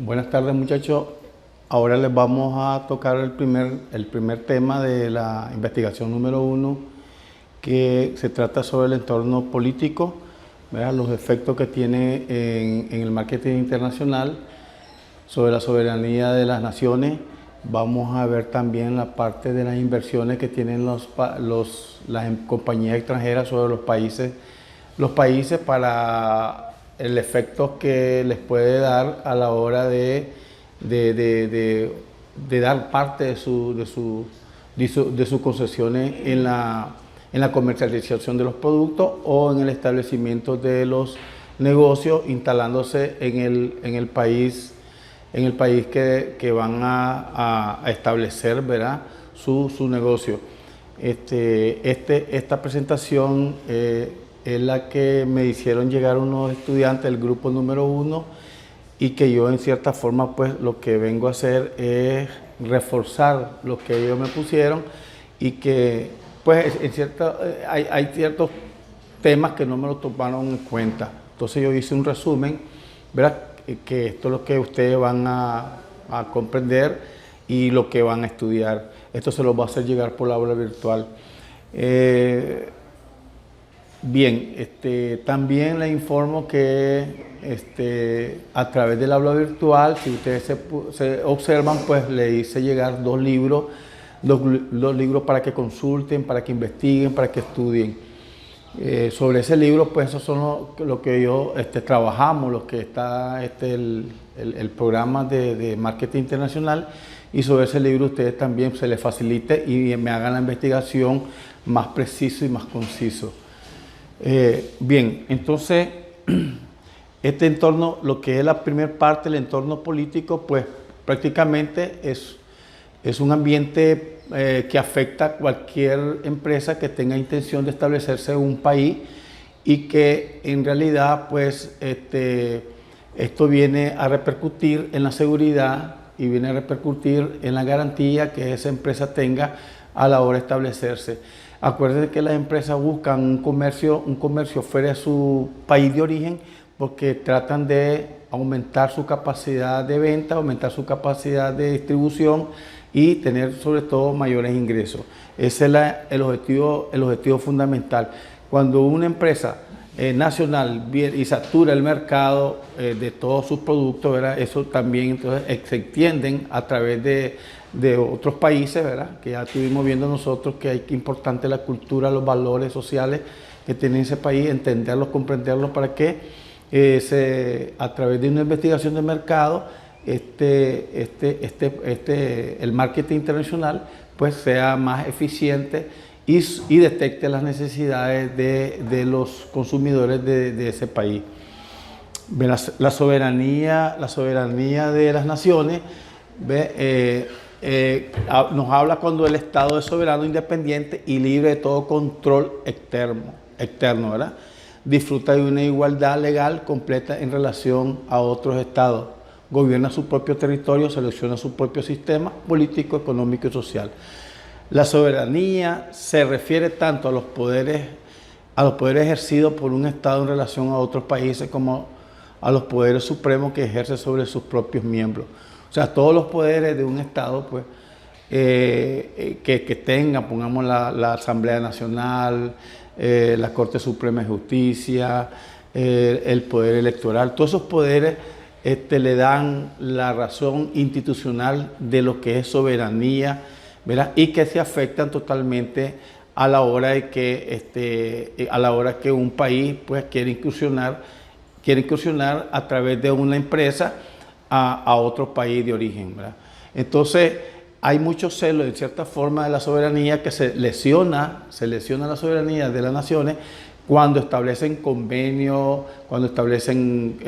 Buenas tardes, muchachos. Ahora les vamos a tocar el primer tema de la investigación número 1, que se trata sobre el entorno político, ¿verdad? Los efectos que tiene en el marketing internacional, sobre la soberanía de las naciones. Vamos a ver también la parte de las inversiones que tienen las compañías extranjeras sobre los países para el efecto que les puede dar a la hora de dar parte de sus concesiones en la comercialización de los productos o en el establecimiento de los negocios, instalándose en el país que van a establecer, ¿verdad?, su negocio. Esta presentación es la que me hicieron llegar unos estudiantes del grupo número 1 y que yo, en cierta forma, pues lo que vengo a hacer es reforzar lo que ellos me pusieron, y que pues hay ciertos temas que no me lo tomaron en cuenta. Entonces yo hice un resumen, ¿verdad?, que esto es lo que ustedes van a comprender y lo que van a estudiar. Esto se los va a hacer llegar por la aula virtual. Bien, también les informo que a través del aula virtual, si ustedes se observan, pues les hice llegar dos libros para que consulten, para que investiguen, para que estudien. Sobre ese libro, pues esos son lo que yo trabajamos, lo que está el programa de marketing internacional, y sobre ese libro ustedes también se les facilite y me hagan la investigación más preciso y más conciso. Bien, entonces este entorno, lo que es la primera parte, el entorno político, pues prácticamente es un ambiente que afecta a cualquier empresa que tenga intención de establecerse en un país, y que en realidad pues esto viene a repercutir en la seguridad y viene a repercutir en la garantía que esa empresa tenga a la hora de establecerse. Acuérdense que las empresas buscan un comercio fuera de su país de origen, porque tratan de aumentar su capacidad de venta, aumentar su capacidad de distribución y tener sobre todo mayores ingresos. Ese es el objetivo fundamental. Cuando una empresa nacional viene y satura el mercado de todos sus productos, ¿verdad?, eso también entonces se extienden a través de otros países, ¿verdad?, que ya estuvimos viendo nosotros que es importante la cultura, los valores sociales que tiene ese país, entenderlos, comprenderlos, para que a través de una investigación de mercado el marketing internacional pues sea más eficiente y detecte las necesidades de los consumidores de ese país. La soberanía de las naciones nos habla cuando el Estado es soberano, independiente y libre de todo control externo, ¿verdad? Disfruta de una igualdad legal completa en relación a otros estados. Gobierna su propio territorio, selecciona su propio sistema político, económico y social. La soberanía se refiere tanto a los poderes ejercidos por un Estado en relación a otros países, como a los poderes supremos que ejerce sobre sus propios miembros. O sea, todos los poderes de un Estado, pues, que tenga, pongamos, la Asamblea Nacional, la Corte Suprema de Justicia, el poder electoral, todos esos poderes le dan la razón institucional de lo que es soberanía, ¿verdad?, y que se afectan totalmente a la hora de que un país pues quiere incursionar a través de una empresa a otro país de origen, ¿verdad? Entonces hay mucho celo, en cierta forma, de la soberanía, que se lesiona la soberanía de las naciones cuando establecen convenios, cuando establecen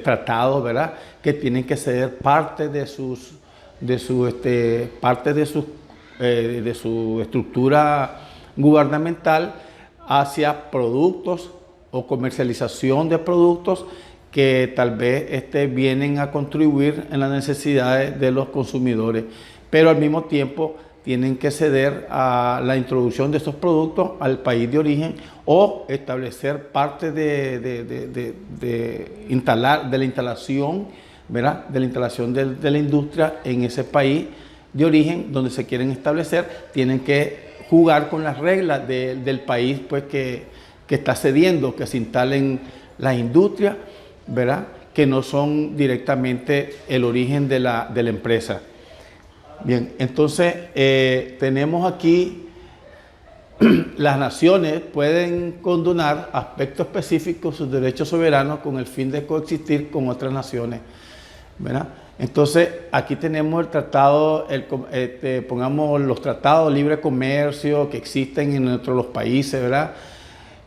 tratados, ¿verdad?, que tienen que ceder parte de su estructura gubernamental hacia productos o comercialización de productos que tal vez vienen a contribuir en las necesidades de los consumidores, pero al mismo tiempo tienen que ceder a la introducción de estos productos al país de origen, o establecer parte de la instalación ¿verdad?, de la instalación de la industria en ese país de origen donde se quieren establecer. Tienen que jugar con las reglas del país pues, que está cediendo que se instalen las industrias, ¿verdad?, que no son directamente el origen de la empresa. Bien, entonces tenemos aquí las naciones pueden condonar aspectos específicos de sus derechos soberanos con el fin de coexistir con otras naciones, ¿verdad? Entonces, aquí tenemos el tratado, pongamos los tratados de libre comercio que existen en los países, ¿verdad?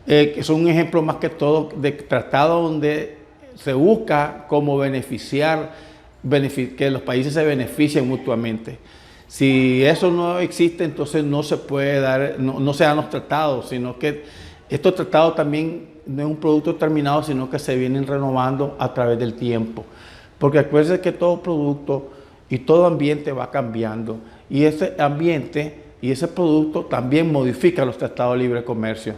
Que son un ejemplo más que todo de tratados donde se busca cómo que los países se beneficien mutuamente. Si eso no existe, entonces no se puede dar, no se dan los tratados, sino que estos tratados también no es un producto terminado, sino que se vienen renovando a través del tiempo. Porque acuérdense que todo producto y todo ambiente va cambiando. Y ese ambiente y ese producto también modifica los tratados de libre comercio,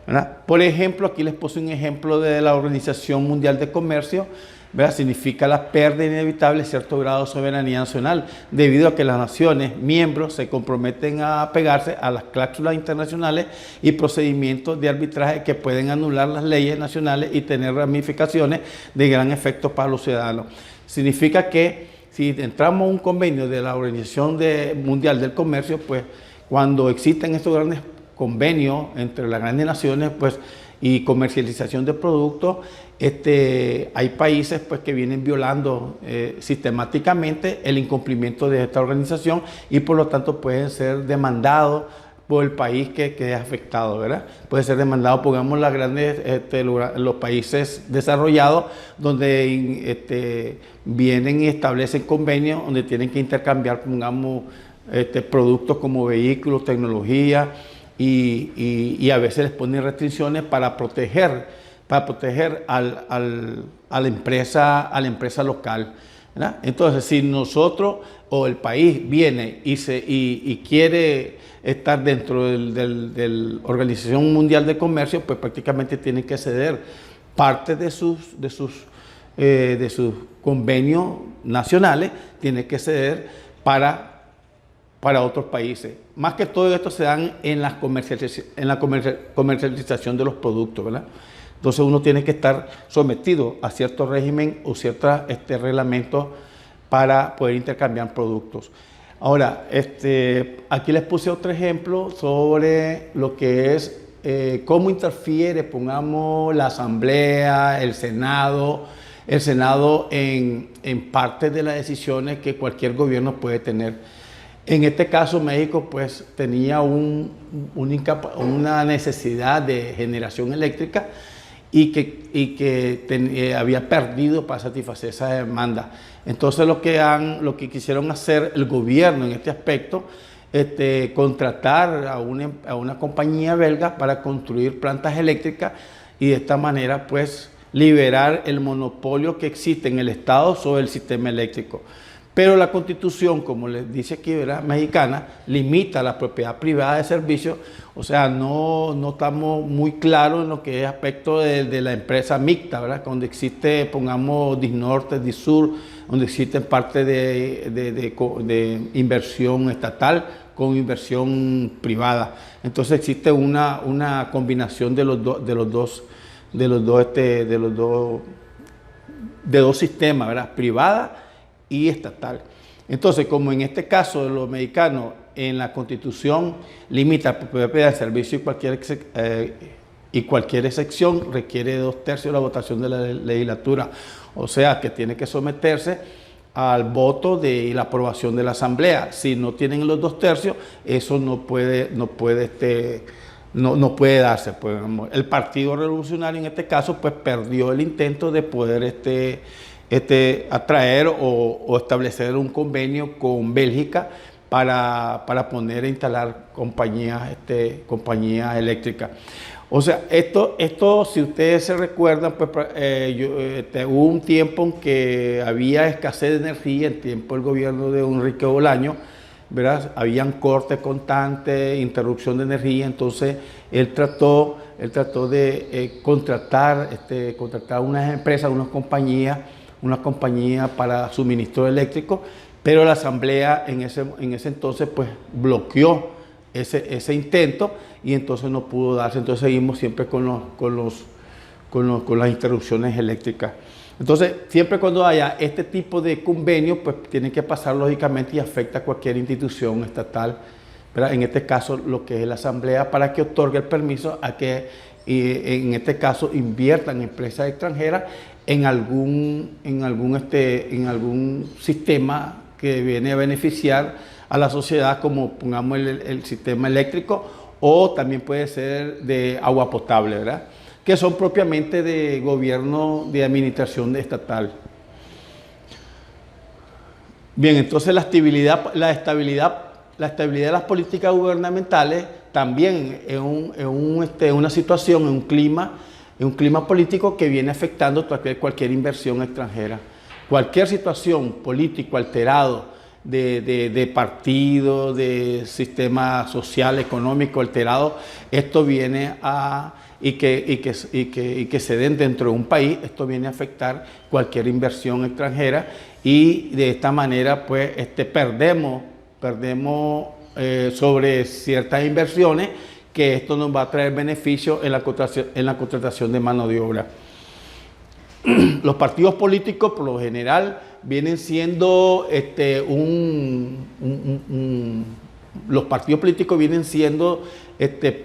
¿verdad? Por ejemplo, aquí les puse un ejemplo de la Organización Mundial de Comercio, ¿verdad? Significa la pérdida inevitable de cierto grado de soberanía nacional, debido a que las naciones miembros se comprometen a apegarse a las cláusulas internacionales y procedimientos de arbitraje que pueden anular las leyes nacionales y tener ramificaciones de gran efecto para los ciudadanos. Significa que si entramos a un convenio de la Organización Mundial del Comercio, pues cuando existen estos grandes convenios entre las grandes naciones, pues, y comercialización de productos, hay países pues, que vienen violando sistemáticamente el incumplimiento de esta organización y por lo tanto pueden ser demandados por el país que es afectado, ¿verdad? Puede ser demandado, pongamos las grandes, los países desarrollados donde vienen y establecen convenios donde tienen que intercambiar, pongamos, productos como vehículos, tecnología, y a veces les ponen restricciones para proteger a la empresa local, ¿verdad? Entonces, si nosotros o el país viene y quiere estar dentro de la Organización Mundial de Comercio, pues prácticamente tiene que ceder parte de sus convenios nacionales, tiene que ceder para otros países. Más que todo esto se dan en la comercialización de los productos, ¿verdad? Entonces uno tiene que estar sometido a cierto régimen o ciertos reglamentos para poder intercambiar productos. Ahora, aquí les puse otro ejemplo sobre lo que es cómo interfiere, pongamos, la Asamblea, el Senado en parte de las decisiones que cualquier gobierno puede tener. En este caso, México pues tenía una necesidad de generación eléctrica y que había perdido para satisfacer esa demanda. Entonces lo que quisieron hacer el gobierno en este aspecto, contratar a una compañía belga para construir plantas eléctricas y de esta manera pues liberar el monopolio que existe en el Estado sobre el sistema eléctrico. Pero la Constitución, como les dice aquí, ¿verdad?, mexicana, limita la propiedad privada de servicios. O sea, no estamos muy claros en lo que es aspecto de la empresa mixta, ¿verdad?, donde existe, pongamos, DISNorte, DISUR, donde existe parte de inversión estatal con inversión privada. Entonces existe una combinación de dos sistemas, ¿verdad?, privada y estatal. Entonces, como en este caso de los mexicanos, en la Constitución limita la propiedad de servicio y cualquier excepción requiere 2/3 de la votación de la legislatura. O sea, que tiene que someterse al voto y la aprobación de la Asamblea. Si no tienen los 2/3, eso no puede darse. Pues, el Partido Revolucionario en este caso pues perdió el intento de poder atraer o establecer un convenio con Bélgica para poner a instalar compañías eléctricas. O sea, esto si ustedes se recuerdan, pues hubo un tiempo en que había escasez de energía, en tiempo del gobierno de Enrique Bolaño, ¿verdad? Habían cortes constantes, interrupción de energía, entonces él trató de contratar unas empresas, unas compañías una compañía para suministro eléctrico, pero la Asamblea en ese entonces pues bloqueó ese intento y entonces no pudo darse. Entonces seguimos siempre con las interrupciones eléctricas. Entonces, siempre cuando haya este tipo de convenio, pues tiene que pasar lógicamente y afecta a cualquier institución estatal, ¿verdad? En este caso, lo que es la Asamblea, para que otorgue el permiso a que, en este caso, inviertan empresas extranjeras en algún sistema que viene a beneficiar a la sociedad, como pongamos el sistema eléctrico, o también puede ser de agua potable, ¿verdad? Que son propiamente de gobierno de administración estatal. Bien, entonces la estabilidad de las políticas gubernamentales también es una situación, es un clima político que viene afectando cualquier inversión extranjera. Cualquier situación político alterado de partido, de sistema social, económico alterado, esto viene a... Y que se den dentro de un país, esto viene a afectar cualquier inversión extranjera y de esta manera pues perdemos sobre ciertas inversiones, que esto nos va a traer beneficios en la contratación de mano de obra. Los partidos políticos por lo general vienen siendo los partidos políticos vienen siendo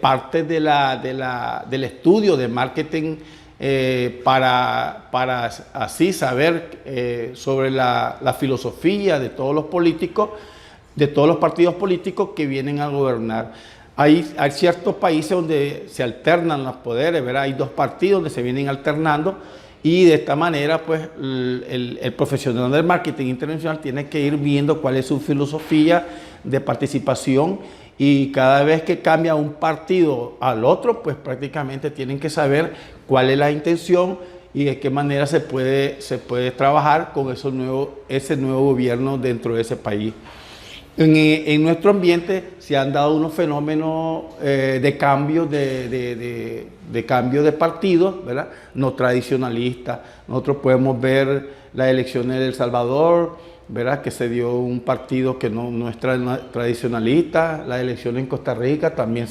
parte del estudio de marketing para así saber sobre la filosofía de todos los políticos, de todos los partidos políticos que vienen a gobernar. Hay ciertos países donde se alternan los poderes, ¿verdad? Hay dos partidos donde se vienen alternando y de esta manera pues el profesional del marketing internacional tiene que ir viendo cuál es su filosofía de participación, y cada vez que cambia un partido al otro, pues prácticamente tienen que saber cuál es la intención y de qué manera se puede trabajar con ese nuevo gobierno dentro de ese país. En nuestro ambiente se han dado unos fenómenos de cambio de partidos, ¿verdad? No tradicionalistas. Nosotros podemos ver las elecciones de El Salvador, ¿verdad? Que se dio un partido que no es tradicionalista. Las elecciones en Costa Rica también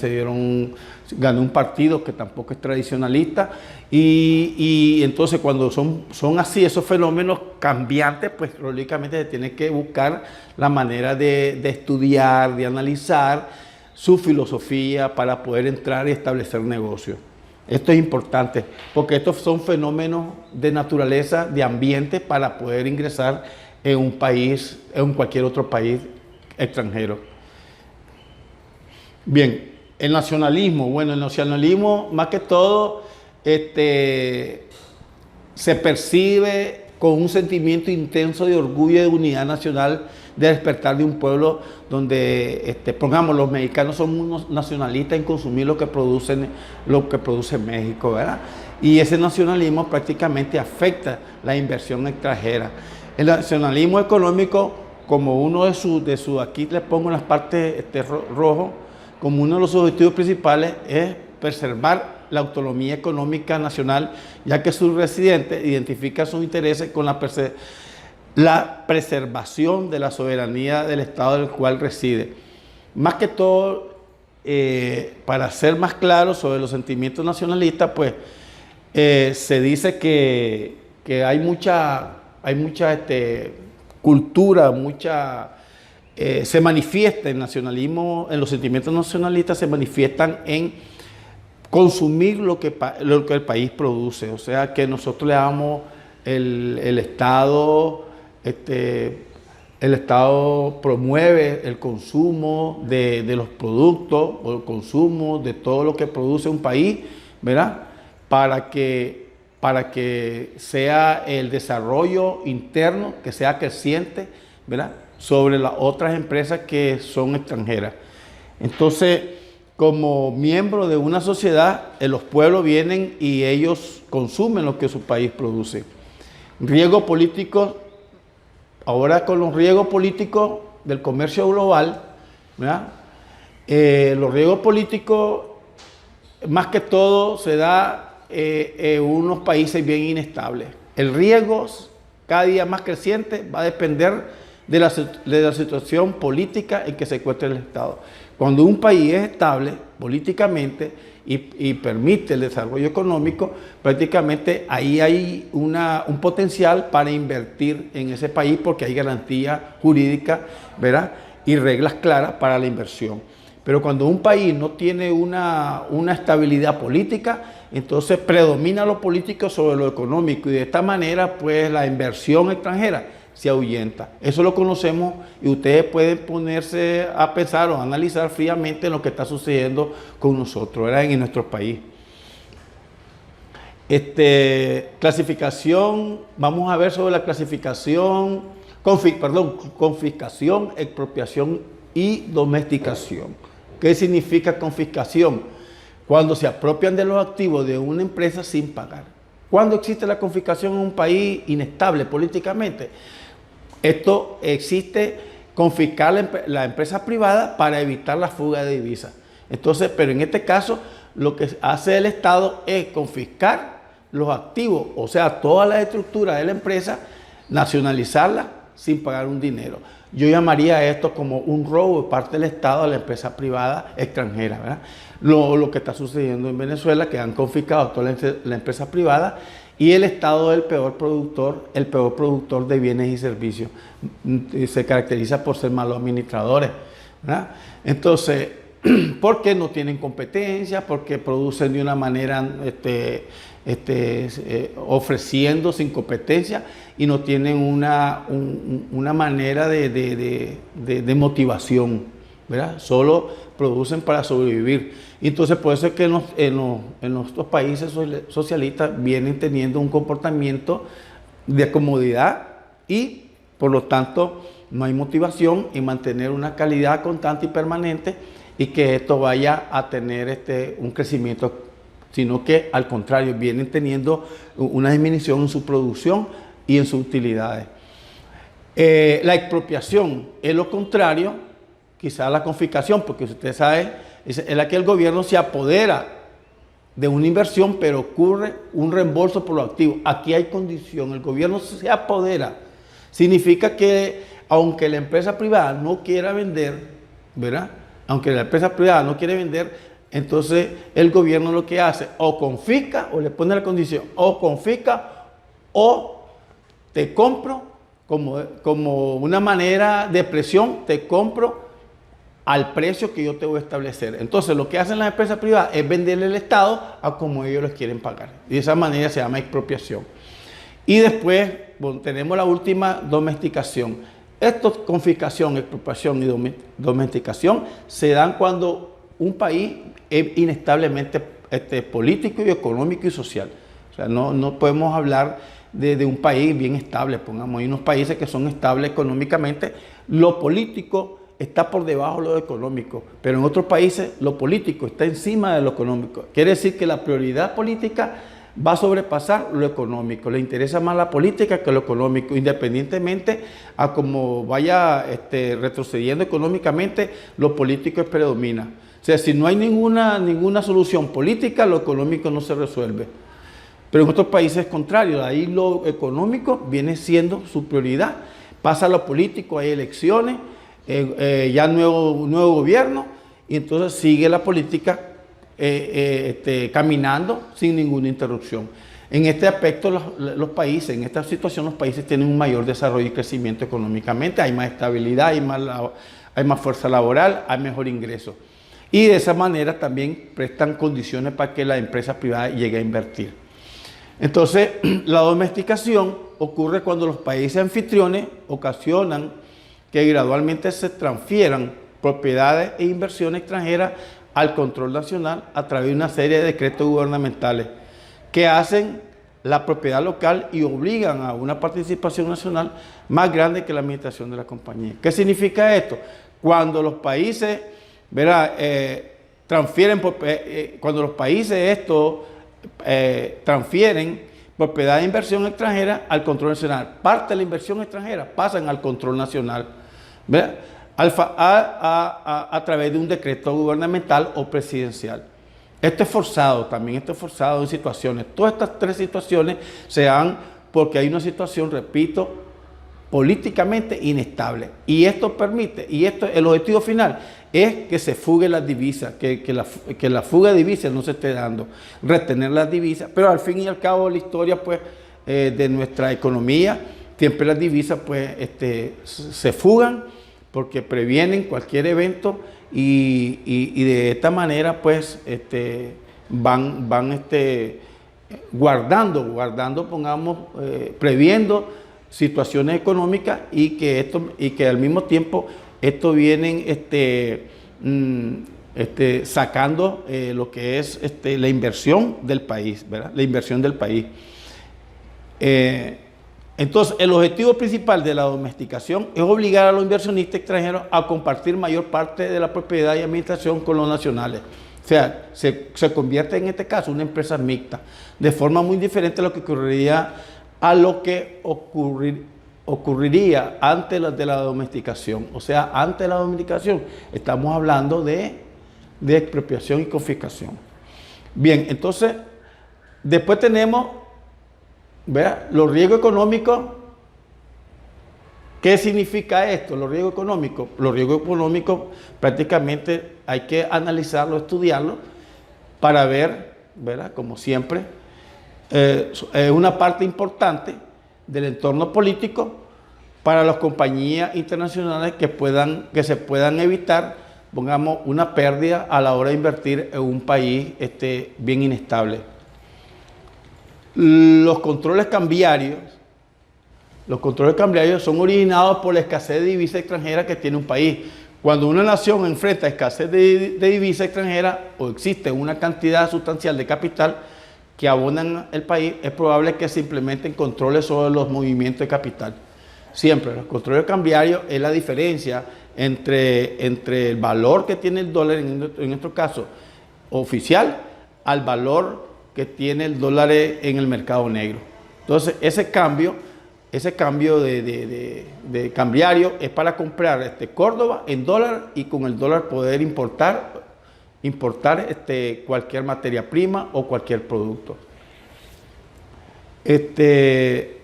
ganó un partido que tampoco es tradicionalista. Y entonces cuando son así esos fenómenos cambiantes, pues lógicamente se tiene que buscar la manera de estudiar, de analizar su filosofía para poder entrar y establecer negocios. Esto es importante porque estos son fenómenos de naturaleza, de ambiente, para poder ingresar en un país, en cualquier otro país extranjero. Bien, el nacionalismo. Bueno, el nacionalismo más que todo se percibe con un sentimiento intenso de orgullo y de unidad nacional, de despertar de un pueblo donde, pongamos, los mexicanos son unos nacionalistas en consumir lo que produce México, ¿verdad? Y ese nacionalismo prácticamente afecta la inversión extranjera. El nacionalismo económico, como uno de sus, aquí les pongo en las partes rojo, como uno de los objetivos principales es preservar la autonomía económica nacional, ya que sus residentes identifican sus intereses con la preservación de la soberanía del Estado del cual reside. Más que todo, para ser más claro sobre los sentimientos nacionalistas, pues se dice que hay mucha cultura, se manifiesta el nacionalismo, en los sentimientos nacionalistas se manifiestan en consumir lo que el país produce. O sea, que nosotros le damos el Estado promueve el consumo de los productos o el consumo de todo lo que produce un país, ¿verdad? Para que sea el desarrollo interno, que sea creciente, ¿verdad? Sobre las otras empresas que son extranjeras. Entonces, como miembro de una sociedad, los pueblos vienen y ellos consumen lo que su país produce. Riesgo político, ahora con los riesgos políticos del comercio global, ¿verdad? Los riesgos políticos, más que todo, se da unos países bien inestables. El riesgo cada día más creciente, va a depender de la situación política en que se encuentre el Estado. Cuando un país es estable políticamente y permite el desarrollo económico, prácticamente ahí hay un potencial para invertir en ese país porque hay garantía jurídica, ¿verdad? Y reglas claras para la inversión. Pero cuando un país no tiene una estabilidad política, entonces predomina lo político sobre lo económico y de esta manera pues la inversión extranjera se ahuyenta. Eso lo conocemos y ustedes pueden ponerse a pensar o analizar fríamente en lo que está sucediendo con nosotros, ¿verdad? En nuestro país. Clasificación, vamos a ver sobre la clasificación, confiscación, expropiación y domesticación. ¿Qué significa confiscación? Cuando se apropian de los activos de una empresa sin pagar. ¿Cuándo existe la confiscación en un país inestable políticamente? Esto existe confiscar la empresa privada para evitar la fuga de divisas. Entonces, pero en este caso, lo que hace el Estado es confiscar los activos, o sea, toda la estructura de la empresa, nacionalizarla sin pagar un dinero. Yo llamaría esto como un robo de parte del Estado a la empresa privada extranjera, ¿verdad? Lo que está sucediendo en Venezuela, que han confiscado toda la empresa privada y el Estado es el peor productor de bienes y servicios. Se caracteriza por ser malos administradores, ¿verdad? Entonces, porque no tienen competencia, porque producen de una manera ofreciendo sin competencia y no tienen una manera de motivación, ¿verdad? Solo producen para sobrevivir. Y entonces por eso es que en nuestros países socialistas vienen teniendo un comportamiento de comodidad y por lo tanto no hay motivación en mantener una calidad constante y permanente y que esto vaya a tener un crecimiento, sino que al contrario vienen teniendo una disminución en su producción y en sus utilidades. La expropiación es lo contrario, quizás la confiscación, porque usted sabe, es la que el gobierno se apodera de una inversión, pero ocurre un reembolso por los activos. Aquí hay condición, el gobierno se apodera. Significa que aunque la empresa privada no quiera vender, ¿verdad? Aunque la empresa privada no quiere vender, entonces el gobierno lo que hace, o confisca, o le pone la condición, o confisca, o te compro, como una manera de presión, te compro al precio que yo te voy a establecer. Entonces lo que hacen las empresas privadas es venderle al Estado a como ellos les quieren pagar. Y de esa manera se llama expropiación. Y después bueno, tenemos la última, domesticación. Esto, confiscación, expropiación y domesticación, se dan cuando un país es inestablemente político y económico y social. O sea, no podemos hablar de un país bien estable. Pongamos, hay unos países que son estables económicamente. Lo político está por debajo de lo económico, pero en otros países lo político está encima de lo económico. Quiere decir que la prioridad política va a sobrepasar lo económico. Le interesa más la política que lo económico, independientemente a cómo vaya retrocediendo económicamente, lo político predomina. O sea, si no hay ninguna solución política, lo económico no se resuelve. Pero en otros países es contrario, ahí lo económico viene siendo su prioridad. Pasa lo político, hay elecciones, ya nuevo gobierno, y entonces sigue la política caminando sin ninguna interrupción. En este aspecto los países, en esta situación los países tienen un mayor desarrollo y crecimiento económicamente, hay más estabilidad, hay más fuerza laboral, hay mejor ingreso. Y de esa manera también prestan condiciones para que la empresa privada llegue a invertir. Entonces, la domesticación ocurre cuando los países anfitriones ocasionan que gradualmente se transfieran propiedades e inversiones extranjeras al control nacional a través de una serie de decretos gubernamentales que hacen la propiedad local y obligan a una participación nacional más grande que la administración de la compañía. ¿Qué significa esto? Cuando los países, ¿verdad? Transfieren propiedad de inversión extranjera al control nacional. Parte de la inversión extranjera pasan al control nacional, ¿verdad? A través de un decreto gubernamental o presidencial. Esto es forzado también, esto es forzado en situaciones. Todas estas tres situaciones se dan porque hay una situación, repito, políticamente inestable. Y esto permite, el objetivo final es que se fugue las divisas, que la fuga de divisas no se esté dando, retener las divisas, pero al fin y al cabo la historia pues, de nuestra economía, siempre las divisas pues, se fugan porque previenen cualquier evento y de esta manera pues van guardando, pongamos, previendo situaciones económicas y que al mismo tiempo esto vienen sacando lo que es la inversión del país, ¿verdad? La inversión del país. Entonces, el objetivo principal de la domesticación es obligar a los inversionistas extranjeros a compartir mayor parte de la propiedad y administración con los nacionales. O sea, se convierte en este caso en una empresa mixta, de forma muy diferente a lo que ocurriría ocurriría antes de la domesticación. O sea, antes de la domesticación estamos hablando de expropiación y confiscación. Bien, entonces, después tenemos, ¿verdad?, los riesgos económicos. ¿Qué significa esto? Los riesgos económicos. Los riesgos económicos prácticamente hay que analizarlo, estudiarlo, para ver, ¿verdad?, como siempre, es una parte importante del entorno político para las compañías internacionales que se puedan evitar, pongamos, una pérdida a la hora de invertir en un país bien inestable. Los controles cambiarios son originados por la escasez de divisa extranjera que tiene un país. Cuando una nación enfrenta escasez de divisa extranjera o existe una cantidad sustancial de capital que abonan el país, es probable que se implementen controles sobre los movimientos de capital. Siempre, los controles cambiarios es la diferencia entre el valor que tiene el dólar, en nuestro caso oficial, al valor que tiene el dólar en el mercado negro. Entonces, ese cambio de cambiario es para comprar Córdoba en dólar y con el dólar poder importar cualquier materia prima o cualquier producto.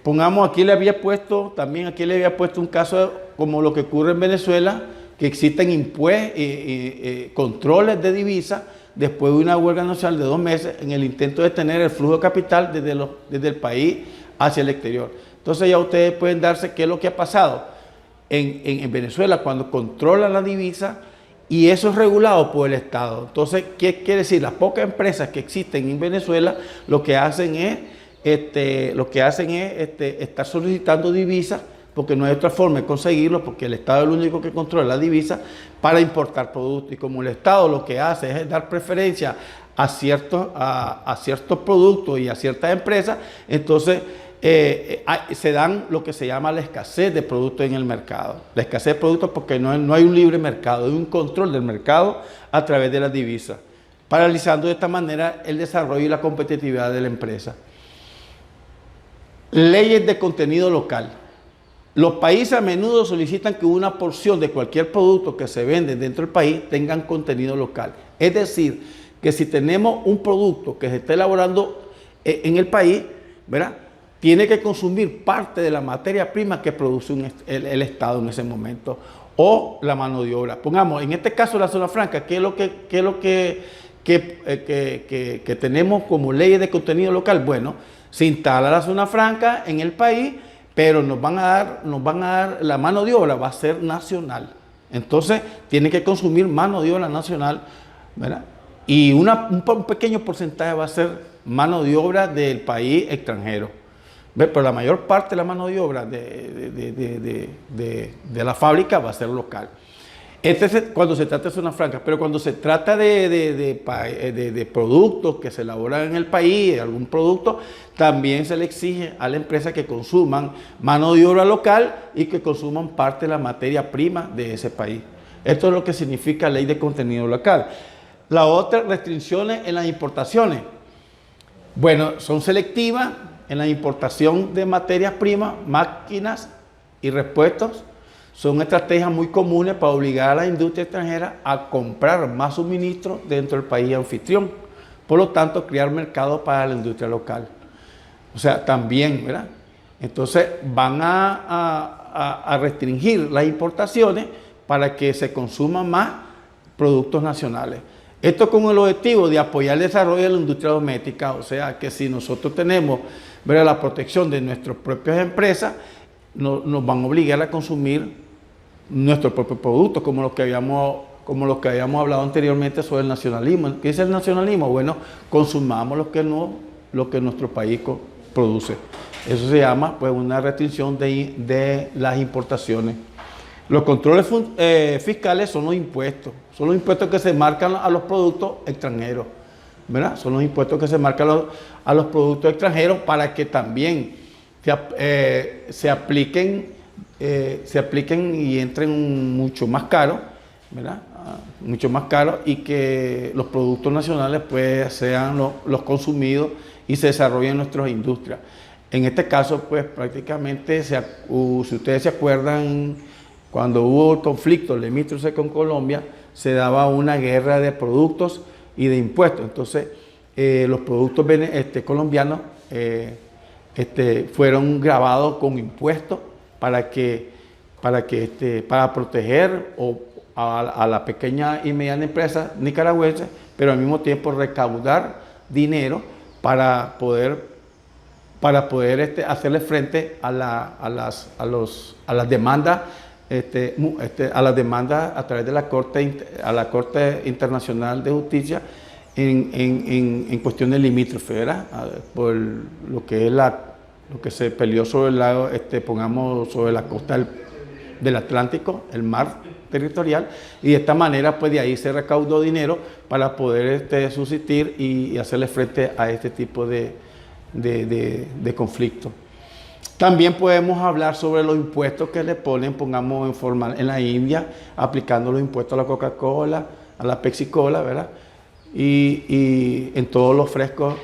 Pongamos, aquí le había puesto un caso como lo que ocurre en Venezuela, que existen controles de divisas después de una huelga nacional de 2 meses en el intento de tener el flujo de capital desde el país hacia el exterior. Entonces ya ustedes pueden darse qué es lo que ha pasado en Venezuela cuando controlan la divisa. Y eso es regulado por el Estado. Entonces, ¿qué quiere decir? Las pocas empresas que existen en Venezuela lo que hacen es estar solicitando divisas, porque no hay otra forma de conseguirlo, porque el Estado es el único que controla la divisa para importar productos. Y como el Estado lo que hace es dar preferencia a ciertos productos y a ciertas empresas, entonces se dan lo que se llama la escasez de productos en el mercado. La escasez de productos porque no hay un libre mercado, hay un control del mercado a través de las divisas, paralizando de esta manera el desarrollo y la competitividad de la empresa. Leyes de contenido local. Los países a menudo solicitan que una porción de cualquier producto que se vende dentro del país tengan contenido local. Es decir, que si tenemos un producto que se está elaborando en el país, ¿verdad?, tiene que consumir parte de la materia prima que produce el Estado en ese momento, o la mano de obra. Pongamos, en este caso la zona franca, ¿qué es lo que tenemos como leyes de contenido local? Bueno, se instala la zona franca en el país, pero nos van a dar la mano de obra, va a ser nacional. Entonces, tiene que consumir mano de obra nacional, ¿verdad? Y un pequeño porcentaje va a ser mano de obra del país extranjero. Pero la mayor parte de la mano de obra de la fábrica va a ser local. Cuando se trata de zona franca, pero cuando se trata de productos que se elaboran en el país, algún producto, también se le exige a la empresa que consuman mano de obra local y que consuman parte de la materia prima de ese país. Esto es lo que significa ley de contenido local. La otra, restricciones en las importaciones. Bueno, son selectivas en la importación de materias primas, máquinas y repuestos. Son estrategias muy comunes para obligar a la industria extranjera a comprar más suministros dentro del país anfitrión. Por lo tanto, crear mercados para la industria local. O sea, también, ¿verdad?, Entonces van a restringir las importaciones para que se consuman más productos nacionales. Esto con el objetivo de apoyar el desarrollo de la industria doméstica, o sea que si nosotros tenemos, ¿verdad?, la protección de nuestras propias empresas, nos van a obligar a consumir nuestros propios productos, como lo que habíamos hablado anteriormente sobre el nacionalismo. ¿Qué es el nacionalismo? Bueno, consumamos lo que nuestro país produce. Eso se llama pues una restricción de las importaciones. Los controles fiscales son los impuestos que se marcan a los productos extranjeros, ¿verdad? Son los impuestos que se marcan a los productos extranjeros para que también se apliquen y entren mucho más caros, ¿verdad? Mucho más caros, y que los productos nacionales pues sean los consumidos y se desarrollen en nuestras industrias. En este caso, pues prácticamente, si ustedes se acuerdan, cuando hubo conflictos limítrofes con Colombia, se daba una guerra de productos y de impuestos. Entonces, los productos colombianos fueron gravados con impuestos para proteger a la pequeña y mediana empresa nicaragüense, pero al mismo tiempo recaudar dinero para poder hacerle frente a las demandas a través de la Corte Internacional de Justicia en cuestiones limítrofes, ¿verdad? Por lo que se peleó sobre el lago, pongamos sobre la costa del Atlántico, el mar territorial, y de esta manera pues de ahí se recaudó dinero para poder subsistir y hacerle frente a este tipo de conflictos. También podemos hablar sobre los impuestos que le ponen, pongamos en la India, aplicando los impuestos a la Coca-Cola, a la Pepsi-Cola, ¿verdad? Y en todos los frescos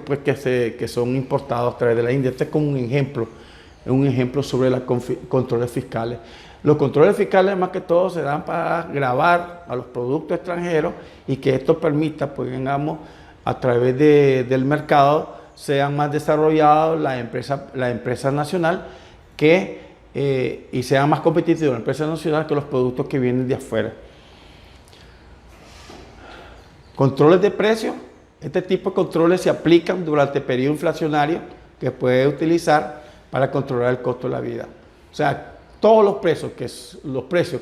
pues, que son importados a través de la India. Este es como un ejemplo sobre los controles fiscales. Los controles fiscales más que todo se dan para gravar a los productos extranjeros y que esto permita, pues digamos, a través del mercado sean más desarrollados la empresa nacional y sean más competitivos la empresa nacional que los productos que vienen de afuera. Controles de precios. Este tipo de controles se aplican durante el periodo inflacionario que puede utilizar para controlar el costo de la vida. O sea, todos los precios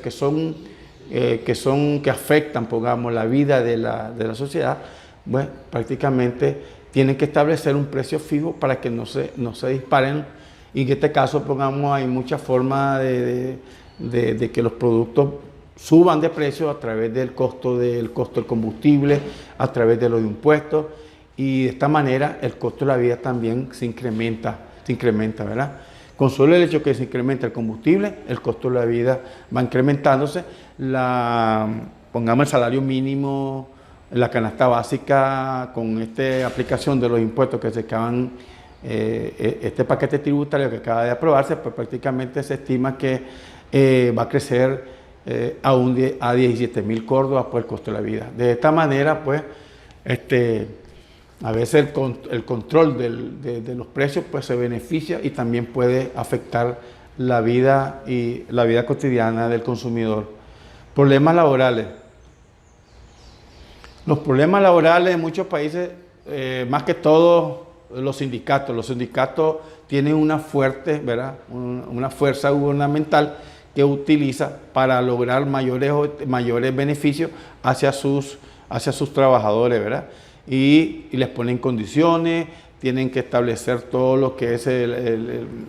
que afectan, pongamos, la vida de la sociedad, bueno, prácticamente tienen que establecer un precio fijo para que no se disparen. Y en este caso, pongamos, hay muchas formas de que los productos suban de precio a través del costo del combustible, a través de los impuestos, y de esta manera el costo de la vida también se incrementa, ¿verdad? Con solo el hecho que se incrementa el combustible, el costo de la vida va incrementándose. Pongamos el salario mínimo, la canasta básica, con esta aplicación de los impuestos que se acaban, este paquete tributario que acaba de aprobarse, pues prácticamente se estima que va a crecer a 17,000 córdobas por el costo de la vida. De esta manera, pues, a veces el control de los precios pues, se beneficia y también puede afectar la vida cotidiana del consumidor. Problemas laborales. Los problemas laborales en muchos países, más que todo los sindicatos. Los sindicatos tienen una fuerte, ¿verdad?, una fuerza gubernamental que utiliza para lograr mayores beneficios hacia sus trabajadores, ¿verdad? Y les ponen condiciones, tienen que establecer todo lo que es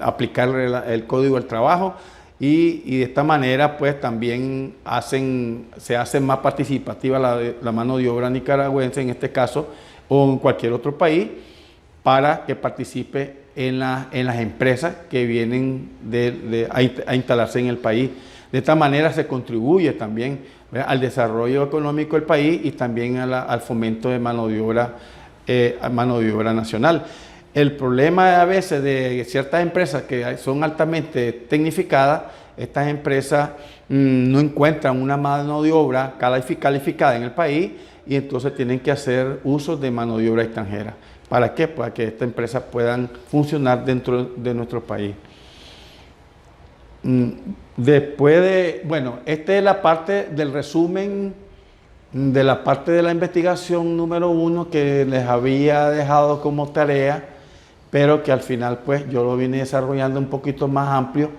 aplicar el código del trabajo, y de esta manera pues también se hace más participativa la mano de obra nicaragüense en este caso o en cualquier otro país, para que participe en las empresas que vienen a instalarse en el país. De esta manera se contribuye también, ¿verdad?, al desarrollo económico del país y también al fomento de mano de obra nacional. El problema a veces de ciertas empresas que son altamente tecnificadas estas empresas no encuentran una mano de obra calificada en el país y entonces tienen que hacer uso de mano de obra extranjera. ¿Para qué? Para que estas empresas puedan funcionar dentro de nuestro país. Después de, bueno, esta es la parte del resumen de la parte de la investigación número 1 que les había dejado como tarea, pero que al final pues yo lo vine desarrollando un poquito más amplio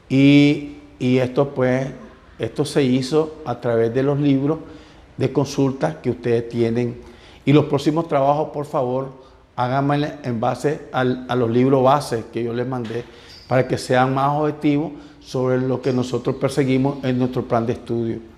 y esto pues, esto se hizo a través de los libros de consulta que ustedes tienen. Y los próximos trabajos, por favor, háganme en base a los libros base que yo les mandé para que sean más objetivos sobre lo que nosotros perseguimos en nuestro plan de estudio.